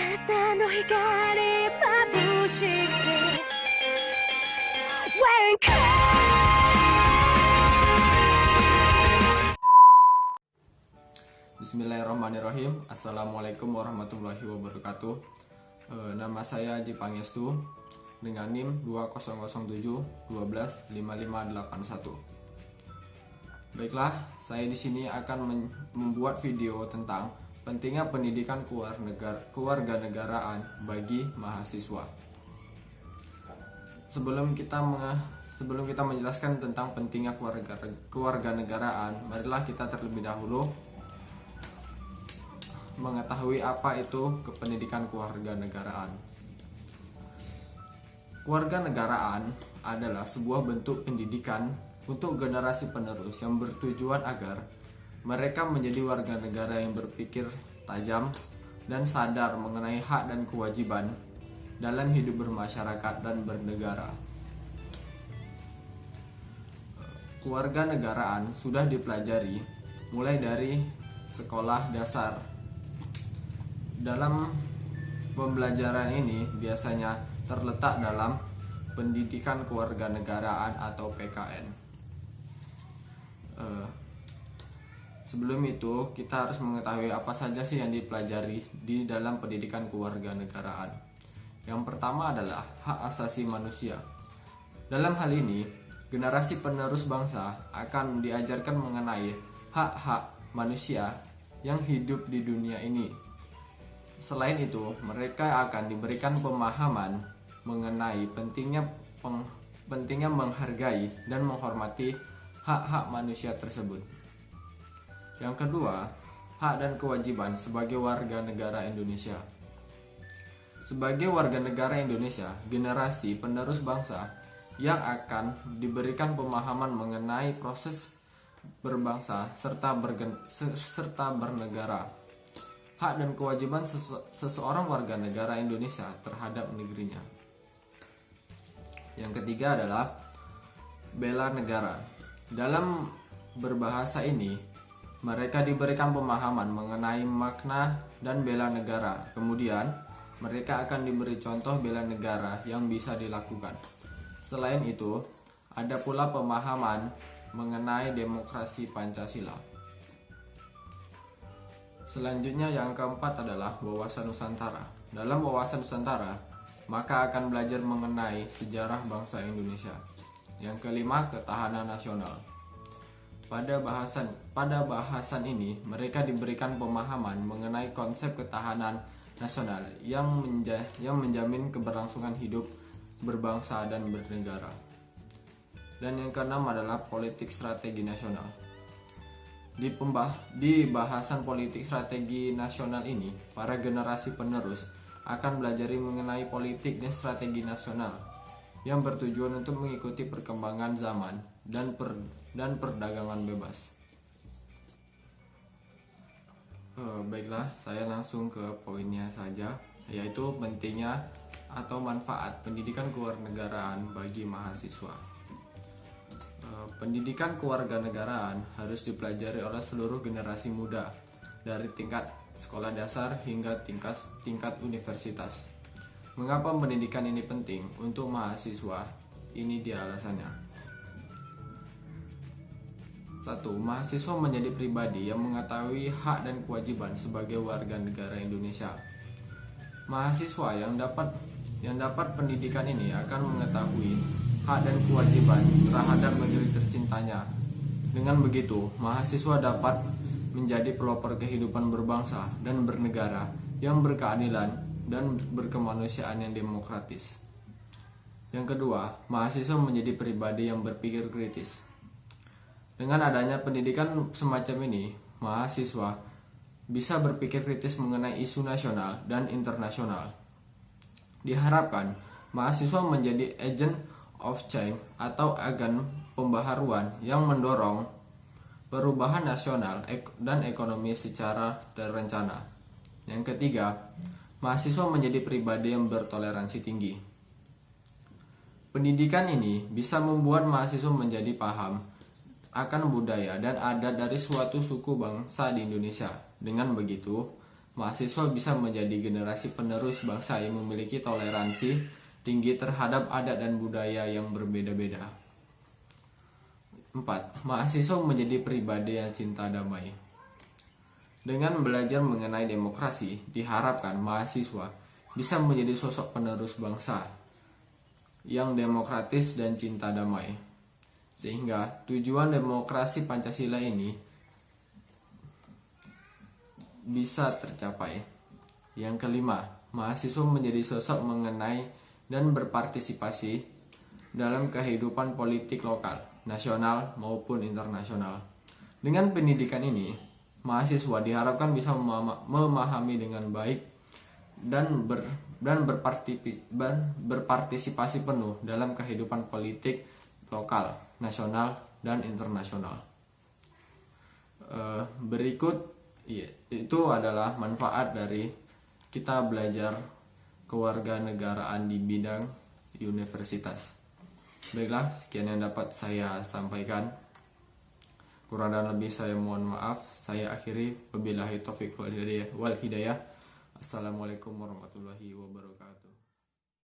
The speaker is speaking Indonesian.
朝の光眩しく Wake Bismillahirrahmanirrahim. Assalamualaikum warahmatullahi wabarakatuh. Nama saya Haji Pangestu dengan NIM 2007 12 5581. Baiklah, saya di sini akan membuat video tentang pentingnya pendidikan kewarganegaraan bagi mahasiswa. Sebelum kita menjelaskan tentang pentingnya kewarganegaraan, marilah kita terlebih dahulu mengetahui apa itu pendidikan kewarganegaraan. Kewarganegaraan adalah sebuah bentuk pendidikan untuk generasi penerus yang bertujuan agar mereka menjadi warga negara yang berpikir tajam dan sadar mengenai hak dan kewajiban dalam hidup bermasyarakat dan bernegara. Kewarganegaraan sudah dipelajari mulai dari sekolah dasar. Dalam pembelajaran ini biasanya terletak dalam pendidikan kewarganegaraan atau PKN. Sebelum itu, kita harus mengetahui apa saja sih yang dipelajari di dalam pendidikan kewarganegaraan. Yang pertama adalah hak asasi manusia. Dalam hal ini, generasi penerus bangsa akan diajarkan mengenai hak-hak manusia yang hidup di dunia ini. Selain itu, mereka akan diberikan pemahaman mengenai pentingnya menghargai dan menghormati hak-hak manusia tersebut. Yang kedua, hak dan kewajiban sebagai warga negara Indonesia. Sebagai warga negara Indonesia, generasi penerus bangsa yang akan diberikan pemahaman mengenai proses berbangsa serta bernegara. Hak dan kewajiban seseorang warga negara Indonesia terhadap negerinya. Yang ketiga adalah bela negara. Dalam berbahasa ini, mereka diberikan pemahaman mengenai makna dan bela negara. Kemudian, mereka akan diberi contoh bela negara yang bisa dilakukan. Selain itu, ada pula pemahaman mengenai demokrasi Pancasila. Selanjutnya yang keempat adalah wawasan Nusantara. Dalam wawasan Nusantara, maka akan belajar mengenai sejarah bangsa Indonesia. Yang kelima, ketahanan nasional. Pada bahasan ini, mereka diberikan pemahaman mengenai konsep ketahanan nasional yang menjamin keberlangsungan hidup berbangsa dan bernegara. Dan yang keenam adalah politik strategi nasional. Di bahasan politik strategi nasional ini, para generasi penerus akan belajar mengenai politik dan strategi nasional yang bertujuan untuk mengikuti perkembangan zaman dan perdagangan bebas. Baiklah, saya langsung ke poinnya saja, yaitu pentingnya atau manfaat pendidikan kewarganegaraan bagi mahasiswa. Pendidikan kewarganegaraan harus dipelajari oleh seluruh generasi muda dari tingkat sekolah dasar hingga tingkat universitas. Mengapa pendidikan ini penting untuk mahasiswa? Ini dia alasannya. 1. Mahasiswa menjadi pribadi yang mengetahui hak dan kewajiban sebagai warga negara Indonesia. Mahasiswa yang dapat pendidikan ini akan mengetahui hak dan kewajiban terhadap negeri tercintanya. Dengan begitu, mahasiswa dapat menjadi pelopor kehidupan berbangsa dan bernegara yang berkeadilan dan berkemanusiaan yang demokratis. Yang kedua, mahasiswa menjadi pribadi yang berpikir kritis. Dengan adanya pendidikan semacam ini, mahasiswa bisa berpikir kritis mengenai isu nasional dan internasional. Diharapkan, mahasiswa menjadi agent of change atau agen pembaharuan yang mendorong perubahan nasional dan ekonomi secara terencana. Yang ketiga, mahasiswa menjadi pribadi yang bertoleransi tinggi. Pendidikan ini bisa membuat mahasiswa menjadi paham akan budaya dan adat dari suatu suku bangsa di Indonesia. Dengan begitu, mahasiswa bisa menjadi generasi penerus bangsa yang memiliki toleransi tinggi terhadap adat dan budaya yang berbeda-beda. 4. Mahasiswa menjadi pribadi yang cinta damai. Dengan belajar mengenai demokrasi, diharapkan mahasiswa bisa menjadi sosok penerus bangsa yang demokratis dan cinta damai, sehingga tujuan demokrasi Pancasila ini bisa tercapai. Yang kelima, mahasiswa menjadi sosok mengenai dan berpartisipasi dalam kehidupan politik lokal, nasional maupun internasional. Dengan pendidikan ini, mahasiswa diharapkan bisa memahami dengan baik dan berpartisipasi penuh dalam kehidupan politik lokal, nasional, dan internasional. Berikut itu adalah manfaat dari kita belajar kewarganegaraan di bidang universitas. Baiklah, sekian yang dapat saya sampaikan. Kurang dan lebih saya mohon maaf. Saya akhiri, wabillahi taufiq wal hidayah. Assalamualaikum warahmatullahi wabarakatuh.